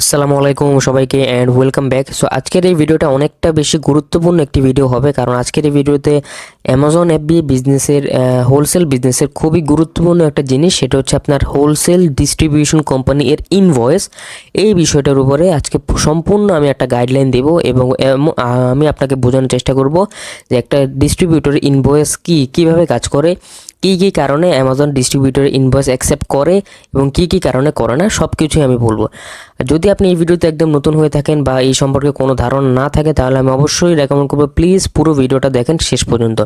আসসালামু আলাইকুম সবাইকে অ্যান্ড ওয়েলকাম ব্যাক। সো আজকের এই ভিডিওটা অনেকটা বেশি গুরুত্বপূর্ণ একটি ভিডিও হবে, কারণ আজকের এই ভিডিওতে অ্যামাজন এফবিএ বিজনেসের হোলসেল বিজনেসের খুবই গুরুত্বপূর্ণ একটা জিনিস, সেটা হচ্ছে আপনার হোলসেল ডিস্ট্রিবিউশন কোম্পানি এর ইনভয়েস। এই বিষয়টার উপরে আজকে সম্পূর্ণ আমি একটা গাইডলাইন দেব এবং আমি আপনাকে বোঝানোর চেষ্টা করব যে একটা ডিস্ট্রিবিউটর ইনভয়েস কীভাবে কাজ করে, কী কারণে অ্যামাজন ডিস্ট্রিবিউটর ইনভয়েস অ্যাকসেপ্ট করে এবং কী কারণে করে না, সব কিছুই আমি বলবো। যদি আপনি এই ভিডিওতে একদম নতুন হয়ে থাকেন বা এই সম্পর্কে কোনো ধারণা না থাকে, তাহলে আমি অবশ্যই রেকমেন্ড করবো প্লিজ পুরো ভিডিওটা দেখেন শেষ পর্যন্ত।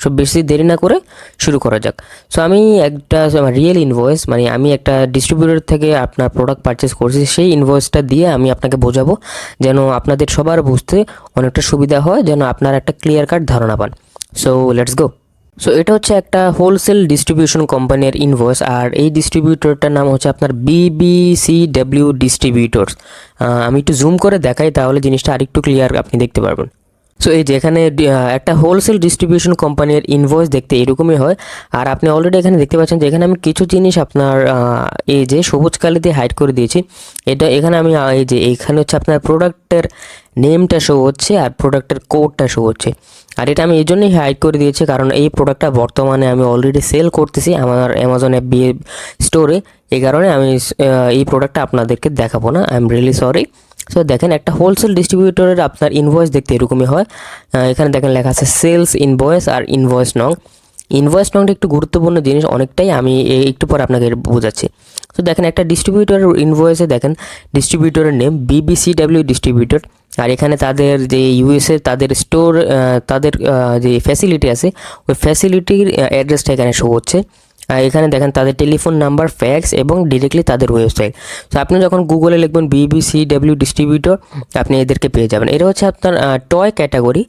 সো বেশি দেরি না করে শুরু করা যাক। সো আমি একটা রিয়েল ইনভয়েস, মানে আমি একটা ডিস্ট্রিবিউটর থেকে আপনার প্রোডাক্ট পারচেস করছি, সেই ইনভয়েসটা দিয়ে আমি আপনাকে বোঝাবো, যেন আপনাদের সবার বুঝতে অনেকটা সুবিধা হয়, যেন আপনার একটা ক্লিয়ার কাট ধারণা পান। So let's go. সো এটা হচ্ছে একটা হোলসেল ডিস্ট্রিবিউশন কোম্পানির ইনভয়েস, আর এই ডিস্ট্রিবিউটরটার নাম হচ্ছে আপনার BBCW ডিস্ট্রিবিউটরস। আমি একটু জুম করে দেখাই, তাহলে জিনিসটা আরেকটু ক্লিয়ার আপনি দেখতে পারবেন। সো এই যে এখানে একটা হোলসেল ডিস্ট্রিবিউশন কোম্পানির ইনভয়েস দেখতে এরকমই হয়। আর আপনি অলরেডি এখানে দেখতে পাচ্ছেন যে এখানে আমি কিছু জিনিস আপনার এই যে সবুজ কালি দিয়ে হাইড করে দিয়েছি। এটা এখানে আমি এই যে এইখানে হচ্ছে আপনার প্রোডাক্টের নেমটা শো হচ্ছে আর প্রোডাক্টের কোডটা শো হচ্ছে। আর এটা আমি এই জন্যই হাইড করে দিয়েছি, কারণ এই প্রোডাক্টটা বর্তমানে আমি অলরেডি সেল করতেছি আমার অ্যামাজন এফবিএ স্টোরে। এই কারণে আমি এই প্রোডাক্টটা আপনাদেরকে দেখাবো না, I am really sorry. So দেখেন, একটা হোলসেল ডিস্ট্রিবিউটরের আপনার ইনভয়েস দেখতে এরকমই হয়। এখানে দেখেন লেখা আছে সেলস ইনভয়েস আর ইনভয়েস নং। ইনভয়েস নংটা একটু গুরুত্বপূর্ণ জিনিস, অনেকটাই আমি একটু পর আপনাকে বোঝাচ্ছি। তো দেখেন, একটা ডিস্ট্রিবিউটরের ইনভয়েসে দেখেন ডিস্ট্রিবিউটরের নেম BBCW ডিস্ট্রিবিউটর, আর এখানে তাদের যে ইউএসএ তাদের স্টোর, তাদের যে ফ্যাসিলিটি আছে ওই ফ্যাসিলিটির অ্যাড্রেসটা এখানে শো হচ্ছে। এখানে দেখেন তাদের টেলিফোন নাম্বার, ফ্যাক্স এবং ডিরেক্টলি তাদের ওয়েবসাইট। তো আপনি যখন গুগলে লিখবেন BBCW ডিস্ট্রিবিউটর, আপনি এদেরকে পেয়ে যাবেন। এরা হচ্ছে আপনার টয় ক্যাটাগরি,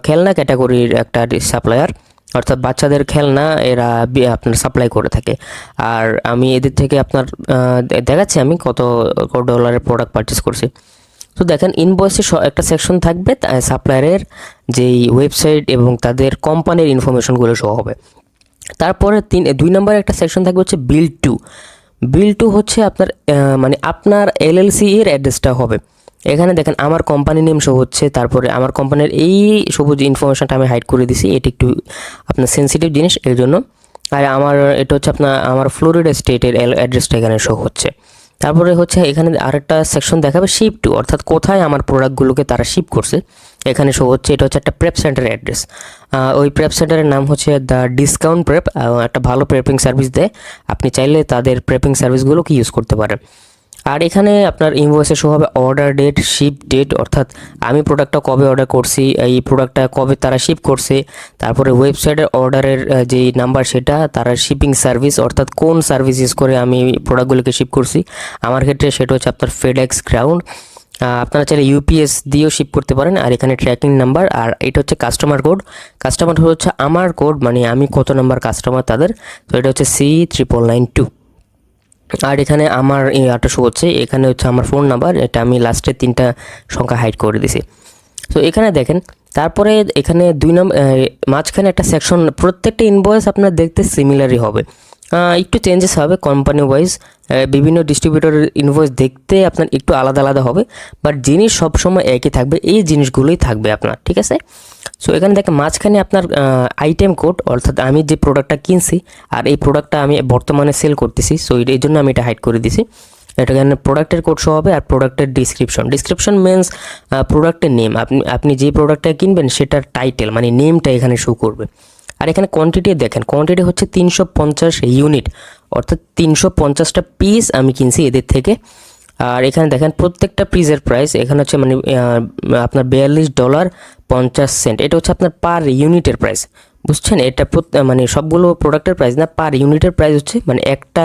খেলনা ক্যাটাগরির একটা সাপ্লায়ার, অর্থাৎ বাচ্চাদের খেলনা এরা আপনার সাপ্লাই করে থাকে। আর আমি এদের থেকে আপনার দেখাচ্ছি আমি কত ডলারের প্রোডাক্ট পারচেস করছি। তো দেখেন, ইনভয়েসে একটা সেকশন থাকবে সাপ্লায়ারের যেই ওয়েবসাইট এবং তাদের কোম্পানির ইনফরমেশনগুলো শো হবে। তারপরে 2 নম্বরে একটা সেকশন থাকবে হচ্ছে বিল টু হচ্ছে আপনার মানে আপনার LLC এর অ্যাড্রেসটা হবে। এখানে দেখেন আমার কোম্পানি নেম শো হচ্ছে, তারপরে আমার কোম্পানির এই সবুজ ইনফরমেশনটা আমি হাইড করে দিছি, এটি একটু আপনার সেন্সিটিভ জিনিস এর জন্য। আর এটা হচ্ছে আপনার আমার ফ্লোরিডা স্টেটের অ্যাড্রেসটা এখানে শো হচ্ছে। তারপরে হচ্ছে এখানে আরেকটা সেকশন দেখাবে শিপ টু, অর্থাৎ কোথায় আমার প্রোডাক্টগুলোকে তারা শিপ করছে এখানে শো হচ্ছে। এটা হচ্ছে একটা প্রেপ সেন্টারের অ্যাড্রেস। ওই প্রেপ সেন্টারের নাম হচ্ছে দ্য ডিসকাউন্ট প্রেপ, একটা ভালো প্রেপিং সার্ভিস দেয়, আপনি চাইলে তাদের প্রেপিং সার্ভিসগুলোকে ইউজ করতে পারেন। আর এখানে আপনার ইনভয়েসে শো হবে অর্ডার ডেট, শিপ ডেট, অর্থাৎ আমি প্রোডাক্টটা কবে অর্ডার করছি, এই প্রোডাক্টটা কবে তারা শিপ করছে, তারপরে ওয়েবসাইটের অর্ডারের যেই নাম্বার সেটা, তারা শিপিং সার্ভিস, অর্থাৎ কোন সার্ভিস ইউজ করে আমি প্রোডাক্টগুলোকে শিপ করছি। আমার ক্ষেত্রে সেটা হচ্ছে আপনার ফেডএক্স গ্রাউন্ড। আপনারা চাইলে UPS দিয়েও শিপ করতে পারেন। আর এখানে ট্র্যাকিং নাম্বার, আর এটা হচ্ছে কাস্টমার কোড। কাস্টমার হচ্ছে আমার কোড, মানে আমি কত নাম্বার কাস্টমার তাদের। তো এটা হচ্ছে C9992। আর এখানে আমার এটা শো হচ্ছে, এখানে হচ্ছে আমার ফোন নাম্বার, এটা আমি লাস্টের 3টা সংখ্যা হাইড করে দিছি। তো এখানে দেখেন, তারপরে এখানে 2 নম্বর মাঝখানে একটা সেকশন, প্রত্যেকটা ইনভয়েস আপনার দেখতে সিমিলারই হবে, একটু চেঞ্জেস হবে কোম্পানি ওয়াইজ। বিভিন্ন ডিস্ট্রিবিউটরের ইনভয়েস দেখতে আপনার একটু আলাদা আলাদা হবে, বাট জিনিস সবসময় একই থাকবে, এই জিনিসগুলোই থাকবে আপনার, ঠিক আছে। সো এখানে দেখেন মাঝখানে আপনার আইটেম কোড, অর্থাৎ আমি যে প্রোডাক্টটা কিনছি আর এই প্রোডাক্টটা আমি বর্তমানে সেল করতেছি, সো এই জন্য আমি এটা হাইড করে দিছি। এটা এখানে প্রোডাক্টের কোড শো হবে আর প্রোডাক্টের ডিসক্রিপশন মিনস প্রোডাক্টের নেম, আপনি যে প্রোডাক্টটা কিনবেন সেটার টাইটেল মানে নেমটা এখানে শো করবে। আর এখানে কোয়ান্টিটি দেখেন, কোয়ান্টিটি হচ্ছে 350 ইউনিট, অর্থাৎ 350টা পিস আমি কিনছি এদের থেকে। আর এখানে দেখেন প্রত্যেকটা পিসের প্রাইস এখানে হচ্ছে মানে আপনার $42.50, এটা হচ্ছে আপনার পার ইউনিটের প্রাইস, বুঝছেন। এটা মানে সবগুলো প্রোডাক্টের প্রাইস না, পার ইউনিটের প্রাইস হচ্ছে, মানে একটা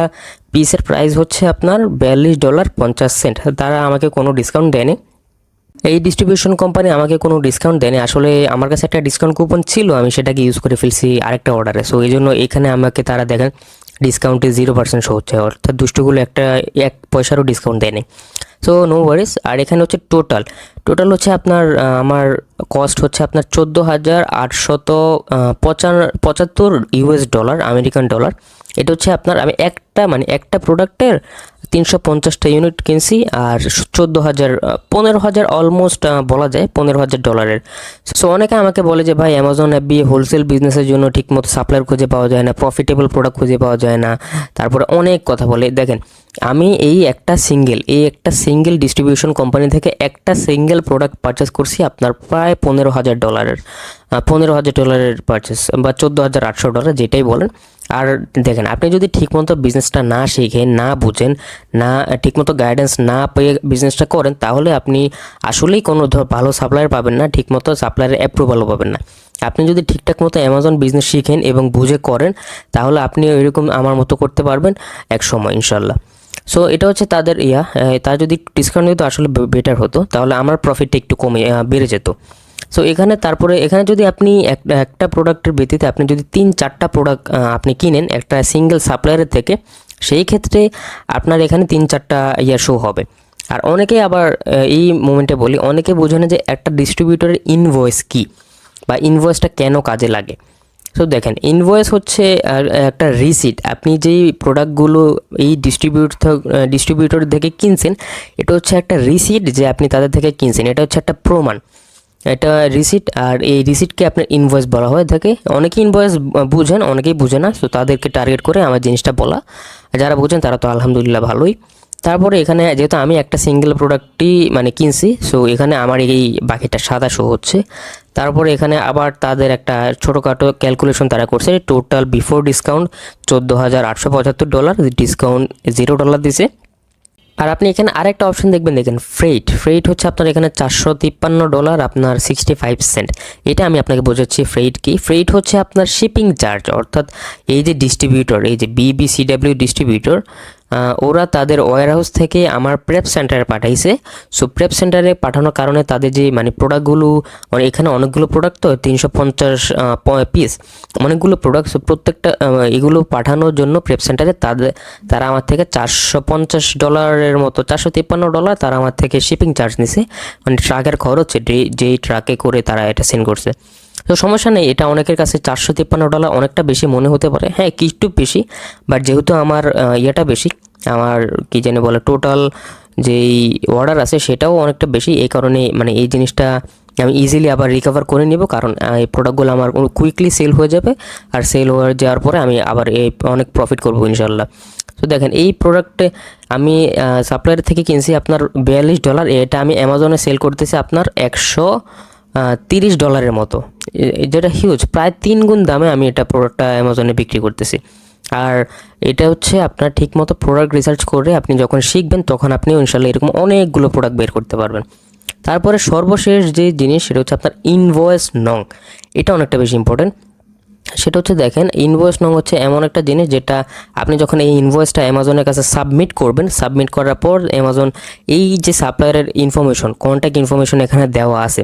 পিসের প্রাইস হচ্ছে আপনার $42.50। তারা আমাকে কোনো ডিসকাউন্ট দেয়নি, এই ডিস্ট্রিবিউশন কোম্পানি আমাকে কোনো ডিসকাউন্ট দেয়নি। আসলে আমার কাছে একটা ডিসকাউন্ট কুপন ছিল, আমি সেটাকে ইউজ করে ফেলছি আরেকটা অর্ডারে। সো এই জন্য এখানে আমাকে তারা দেখেন ডিসকাউন্টে 0% শো হচ্ছে, অর্থাৎ দুষ্টগুলো এক পয়সারও ডিসকাউন্ট দেয়নি। সো নো ওয়ারিস। আর এখানে হচ্ছে টোটাল হচ্ছে আপনার আমার কস্ট হচ্ছে আপনার $14,875 US ডলার, আমেরিকান ডলার। এটা হচ্ছে আপনার আমি একটা প্রোডাক্টের 350টা ইউনিট কিনছি আর 14,000 15,000 অলমোস্ট বলা যায় $15,000। সো অনেকে আমাকে বলে যে ভাই অ্যামাজন FBA হোলসেল বিজনেসের জন্য ঠিকমতো সাপ্লায়ার খুঁজে পাওয়া যায় না, প্রফিটেবল প্রোডাক্ট খুঁজে পাওয়া যায় না, তারপরে অনেক কথা বলে। দেখেন আমি এই একটা সিঙ্গেল ডিস্ট্রিবিউশন কোম্পানি থেকে একটা সিঙ্গেল প্রোডাক্ট পারচেস করছি আপনার প্রায় $15,000, $15,000 পারচেস বা $14,800 যেটাই বলেন। আর দেখেন আপনি যদি ঠিকমতো বিজনেসটা না শিখেন, না বুঝেন, না ঠিকমতো গাইডেন্স না পেয়ে বিজনেসটা করেন, তাহলে আপনি আসলেই কোনো ভালো সাপ্লায়ার পাবেন না, ঠিকমতো সাপ্লায়ারের অ্যাপ্রুভালও পাবেন না। আপনি যদি ঠিকঠাক মতো অ্যামাজন বিজনেস শিখেন এবং বুঝে করেন, তাহলে আপনি এরকম আমার মতো করতে পারবেন এক সময় ইনশাল্লাহ। সো এটা হচ্ছে তাদের তার যদি ডিসকাউন্ট দিত আসলে বেটার হতো, তাহলে আমার প্রফিটটা একটু কমে বেড়ে যেত। সো এখানে যদি আপনি একটা প্রোডাক্টের ভিত্তিতে আপনি যদি 3-4টা প্রোডাক্ট আপনি কিনেন একটা সিঙ্গেল সাপ্লায়ারের থেকে, সেই ক্ষেত্রে আপনার এখানে 3-4টা শো হবে। আর অনেকেই আবার এই মোমেন্টে বলি, অনেকে বোঝে না যে একটা ডিস্ট্রিবিউটরের ইনভয়েস কী বা ইনভয়েসটা কেন কাজে লাগে। সো দেখেন ইনভয়েস হচ্ছে একটা রিসিট। আপনি যেই প্রোডাক্টগুলো এই ডিস্ট্রিবিউটর থেকে কিনছেন, এটা হচ্ছে একটা রিসিট যে আপনি তাদের থেকে কিনছেন, এটা হচ্ছে একটা প্রমাণ, এটা রিসিট। আর এই রিসিটকে আপনার ইনভয়েস বলা হয়ে থাকে। অনেকেই ইনভয়েস বুঝেন, অনেকেই বুঝে না, তো তাদেরকে টার্গেট করে আমার জিনিসটা বলা। যারা বুঝেন তারা তো আলহামদুলিল্লাহ ভালোই। তারপরে এখানে যেহেতু আমি একটা সিঙ্গেল প্রোডাক্টই কিনছি, সো এখানে আমার এই বাকিটা সাদা শো হচ্ছে। তারপরে এখানে আবার তাদের একটা ছোটোখাটো ক্যালকুলেশন তারা করছে, টোটাল বিফোর ডিসকাউন্ট $14,875, ডিসকাউন্ট $0 দিছে। আর আপনি এখানে আরেকটা অপশন দেখবেন, দেখেন ফ্রেট হচ্ছে আপনার এখানে $453 আপনার 65 সেন্ট। এটা আমি আপনাকে বোঝাচ্ছি ফ্রেট কি। ফ্রেট হচ্ছে আপনার শিপিং চার্জ, অর্থাৎ এই যে ডিস্ট্রিবিউটর, এই যে BBCW ডিস্ট্রিবিউটর, ওরা তাদের ওয়্যারহাউস থেকে আমার প্রেপ সেন্টারে পাঠাইছে। সো প্রেপ সেন্টারে পাঠানোর কারণে তাদের যে প্রোডাক্টগুলো, এখানে অনেকগুলো প্রোডাক্ট তো 350 পিস, অনেকগুলো প্রোডাক্ট। সো প্রত্যেকটা এগুলো পাঠানোর জন্য প্রেপ সেন্টারে তারা আমার থেকে $450 মতো, $453 তারা আমার থেকে শিপিং চার্জ নিছে, ট্রাকের খরচ, যেই ট্রাকে করে তারা এটা সেন্ড করছে। তো সমস্যা নেই, এটা অনেকের কাছে $453 অনেকটা বেশি মনে হতে পারে, হ্যাঁ একটু বেশি, বাট যেহেতু আমার ইয়েটা বেশি, আমার কি জানি বলে টোটাল যেই অর্ডার আছে সেটাও অনেকটা বেশি, এই কারণে এই জিনিসটা আমি ইজিলি আবার রিকভার করে নিব, কারণ এই প্রোডাক্টগুলো আমার কুইকলি সেল হয়ে যাবে। আর সেল হয়ে যাওয়ার পরে আমি আবার অনেক প্রফিট করবো ইনশাল্লাহ। তো দেখেন এই প্রোডাক্টে আমি সাপ্লায়ার থেকে কিনছি আপনার $42, এটা আমি অ্যামাজনে সেল করতেছি আপনার $130 মতো, যেটা হিউজ, প্রায় 3 গুণ দামে আমি এটা প্রোডাক্টটা অ্যামাজনে বিক্রি করতেছি। আর এটা হচ্ছে আপনার ঠিকমতো প্রোডাক্ট রিসার্চ করে আপনি যখন শিখবেন, তখন আপনি ইনশাল্লাহ এরকম অনেকগুলো প্রোডাক্ট বের করতে পারবেন। তারপরে সর্বশেষ যে জিনিস সেটা হচ্ছে আপনার ইনভয়েস নং। এটা অনেকটা বেশি ইম্পর্টেন্ট। সেটা হচ্ছে দেখেন ইনভয়েস নং হচ্ছে এমন একটা জিনিস যেটা আপনি যখন এই ইনভয়েসটা অ্যামাজনের কাছে সাবমিট করবেন, সাবমিট করার পর অ্যামাজন এই যে সাপ্লায়ারের ইনফরমেশন, কন্ট্যাক্ট ইনফরমেশন এখানে দেওয়া আছে,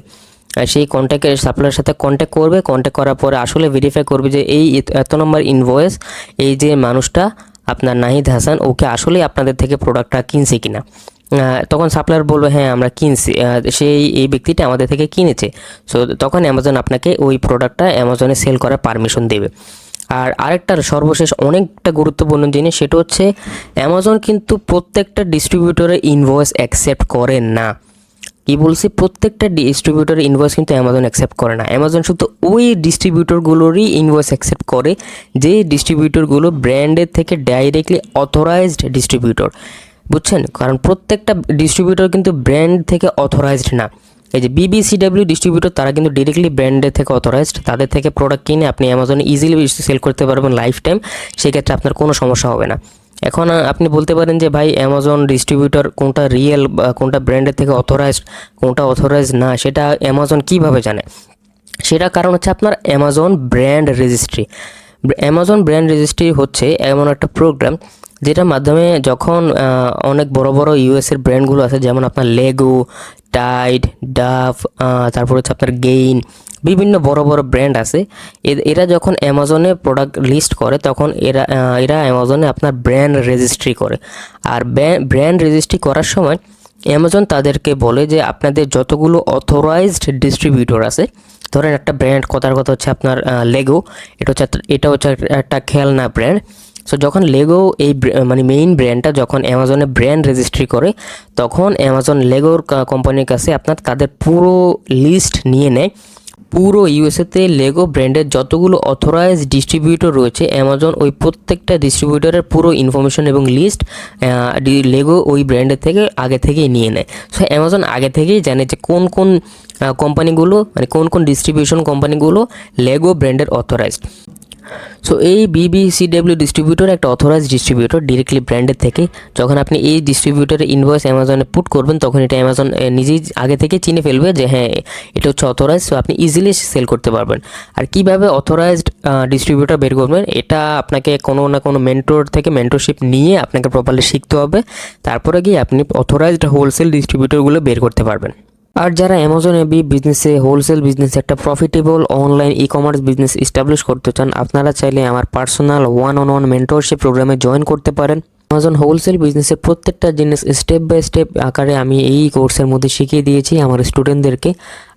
সেই কন্ট্যাক্টের সাপ্লায়ারের সাথে কন্ট্যাক্ট করবে। কন্ট্যাক্ট করার পরে আসলে ভেরিফাই করবে যে এই এত নম্বর ইনভয়েস, এই যে মানুষটা আপনার নাহিদ হাসান, ওকে আসলেই আপনাদের থেকে প্রোডাক্টটা কিনছে কিনা। তখন সাপ্লায়ার বলবে হ্যাঁ আমরা কিনছি, এই ব্যক্তিটা আমাদের থেকে কিনেছে। সো তখন অ্যামাজন আপনাকে ওই প্রোডাক্টটা অ্যামাজনে সেল করার পারমিশন দেবে। আর আরেকটা সর্বশেষ অনেকটা গুরুত্বপূর্ণ জিনিস, সেটা হচ্ছে অ্যামাজন কিন্তু প্রত্যেকটা ডিস্ট্রিবিউটরের ইনভয়েস অ্যাকসেপ্ট করে না। কি বলছি, প্রত্যেকটা ডিস্ট্রিবিউটরের ইনভয়েস কিন্তু অ্যামাজন অ্যাকসেপ্ট করে না। অ্যামাজন শুধু ওই ডিস্ট্রিবিউটরগুলোরই ইনভয়েস অ্যাকসেপ্ট করে যে ডিস্ট্রিবিউটরগুলো ব্র্যান্ডের থেকে ডাইরেক্টলি অথরাইজড ডিস্ট্রিবিউটর, বুঝছেন? কারণ প্রত্যেকটা ডিস্ট্রিবিউটর কিন্তু ব্র্যান্ড থেকে অথরাইজড না। এই যে BBCW ডিস্ট্রিবিউটর, তারা কিন্তু ডিরেক্টলি ব্র্যান্ডের থেকে অথরাইজড, তাদের থেকে প্রোডাক্ট কিনে আপনি অ্যামাজনে ইজিলি সেল করতে পারবেন লাইফ টাইম, সেক্ষেত্রে আপনার কোনো সমস্যা হবে না। এখন আপনি বলতে পারেন যে ভাই অ্যামাজন ডিস্ট্রিবিউটর কোনটা রিয়েল বা কোনটা ব্র্যান্ডের থেকে অথরাইজড, কোনটা অথরাইজড না, সেটা অ্যামাজন কিভাবে জানে? সেটা কারণ হচ্ছে আপনার Amazon brand registry. Amazon brand registry হচ্ছে এমন একটা প্রোগ্রাম যেটার মাধ্যমে যখন অনেক বড় বড় ইউএসের ব্র্যান্ডগুলো আছে, যেমন আপনার লেগো, টাইড, ডাভ, তারপর হচ্ছে আপনার গেইন, বিভিন্ন বড় বড় ব্র্যান্ড আছে, এরা যখন অ্যামাজনে প্রোডাক্ট লিস্ট করে, তখন এরা অ্যামাজনে আপনার ব্র্যান্ড রেজিস্ট্রি করে। আর ব্র্যান্ড রেজিস্ট্রি করার সময় অ্যামাজন তাদেরকে বলে যে আপনাদের যতগুলো অথরাইজড ডিস্ট্রিবিউটর আছে, ধরেন একটা ব্র্যান্ড, কথার কথা হচ্ছে আপনার লেগো, এটা হচ্ছে একটা খেলনা ব্র্যান্ড। সো যখন লেগো এই মানে মেইন ব্র্যান্ডটা যখন অ্যামাজনে ব্র্যান্ড রেজিস্ট্রি করে, তখন অ্যামাজন লেগোর কোম্পানির কাছে আপনার তাদের পুরো লিস্ট নিয়ে নেয়। পুরো ইউএসএতে লেগো ব্র্যান্ডের যতগুলো অথরাইজ ডিস্ট্রিবিউটর রয়েছে, অ্যামাজন ওই প্রত্যেকটা ডিস্ট্রিবিউটরের পুরো ইনফরমেশন এবং লিস্ট লেগো ওই ব্র্যান্ডের থেকে আগে থেকেই নিয়ে নেয়। সো অ্যামাজন আগে থেকেই জানে যে কোন কোন কোম্পানিগুলো, মানে কোন কোন ডিস্ট্রিবিউশন কোম্পানিগুলো লেগো ব্র্যান্ডের অথরাইজড। সো এই বিবিসিডব্লিউ ডিস্ট্রিবিউটর একটা অথরাইজ ডিস্ট্রিবিউটর ডিরেক্টলি ব্র্যান্ডের থেকে। যখন আপনি এই ডিস্ট্রিবিউটরের ইনভয়েস অ্যামাজনে পুট করবেন, তখন এটা অ্যামাজন নিজেই আগে থেকে চিনে ফেলবে যে হ্যাঁ এটা হচ্ছে অথরাইজ। সো আপনি ইজিলি সেল করতে পারবেন। আর কিভাবে অথরাইজড ডিস্ট্রিবিউটর বের করবেন, এটা আপনাকে কোনো না কোনো মেন্টর থেকে মেন্টরশিপ নিয়ে আপনাকে প্রপারলি শিখতে হবে। তারপরে গিয়ে আপনি অথরাইজড হোলসেল ডিস্ট্রিবিউটরগুলো বের করতে পারবেন। আর যারা অ্যামাজন এবি বিজনেসে, হোলসেল বিজনেসে একটা profitable online e commerce business establish করতে চান, আপনারা চাইলে আমার পার্সোনাল 1-on-1 মেন্টরশিপ প্রোগ্রামে জয়েন করতে পারেন। অ্যামাজন হোলসেল বিজনেসের প্রত্যেকটা জিনিস স্টেপ বাই স্টেপ আকারে আমি এই কোর্সের মধ্যে শিখিয়ে দিয়েছি আমার স্টুডেন্টদেরকে।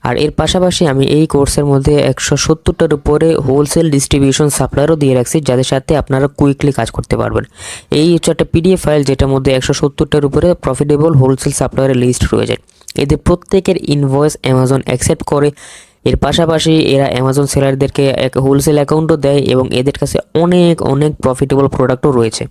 আর এর পাশাপাশি আমি এই কোর্সের মধ্যে 170টার উপরে হোলসেল ডিস্ট্রিবিউশন সাপ্লায়ারও দিয়ে রাখছি, যাদের সাথে আপনারা কুইকলি কাজ করতে পারবেন। এই হচ্ছে একটা পিডিএফ ফাইল, যেটার মধ্যে 170টার উপরে প্রফিটেবল হোলসেল সাপ্লায়ারের লিস্ট রয়ে যায়। এদের প্রত্যেকের ইনভয়েস অ্যামাজন অ্যাকসেপ্ট করে। এর পাশাপাশি এরা অ্যামাজন সেলারদেরকে এক হোলসেল অ্যাকাউন্টও দেয় এবং এদের কাছে অনেক অনেক প্রফিটেবল প্রোডাক্টও রয়েছে।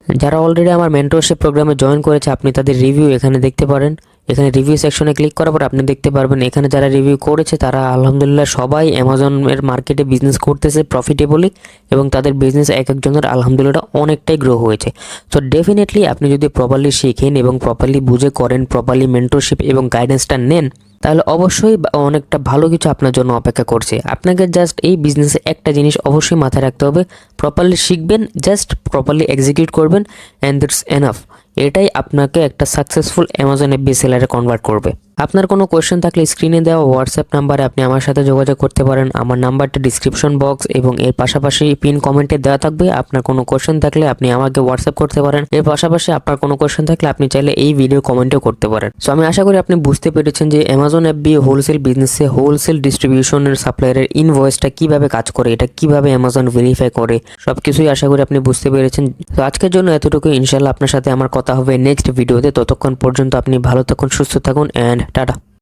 যারা অলরেডি আমার মেন্টরশিপ প্রোগ্রামে জয়েন করেছে, আপনি তাদের রিভিউ এখানে দেখতে পারেন। এখানে রিভিউ সেকশনে ক্লিক করার পর আপনি দেখতে পারবেন এখানে যারা রিভিউ করেছে তারা আলহামদুলিল্লাহ সবাই অ্যামাজনের মার্কেটে বিজনেস করতেছে প্রফিটেবলি, এবং তাদের বিজনেস এক একজনের আলহামদুলিল্লাহ অনেকটাই গ্রো হয়েছে। সো ডেফিনেটলি আপনি যদি প্রপারলি শিখেন এবং প্রপারলি বুঝে করেন, প্রপারলি মেন্টরশিপ এবং গাইডেন্সটা নেন, তাহলে অবশ্যই অনেকটা ভালো কিছু আপনার জন্য অপেক্ষা করছে। আপনাকে জাস্ট এই বিজনেসে একটা জিনিস অবশ্যই মাথায় রাখতে হবে, প্রপারলি শিখবেন, জাস্ট প্রপারলি এক্সিকিউট করবেন, অ্যান্ড দ্যাটস এনাফ। এটাই আপনাকে একটা সাকসেসফুল অ্যামাজন এফবি সেলারে কনভার্ট করবে। আপনার কোনো কোয়েশ্চেন থাকলে স্ক্রিনে দেওয়া হোয়াটসঅ্যাপ নাম্বারে আপনি আমার সাথে যোগাযোগ করতে পারেন। আমার নাম্বারটা ডিসক্রিপশন বক্স এবং এর পাশাপাশি পিন কমেন্টে দেওয়া থাকবে। আপনার কোনো কোয়েশ্চেন থাকলে আপনি আমাকে হোয়াটসঅ্যাপ করতে পারেন। এর পাশাপাশি আপনার কোনো কোয়েশ্চেন থাকলে আপনি চাইলে এই ভিডিও কমেন্টও করতে পারেন। সো আমি আশা করি আপনি বুঝতে পেরেছেন যে অ্যামাজন এফবি হোলসেল বিজনেসে হোলসেল ডিস্ট্রিবিউশনের সাপ্লায়ারের ইনভয়েসটা কিভাবে কাজ করে, এটা কিভাবে অ্যামাজন ভেরিফাই করে, সবকিছুই আশা করি আপনি বুঝতে পেরেছেন। তো আজকের জন্য এতটুকু। ইনশাআল্লাহ আপনার সাথে আমার কথা হবে নেক্সট ভিডিওতে। ততক্ষণ পর্যন্ত আপনি ভালো থাকুন, সুস্থ থাকুন, অ্যান্ড টাটা।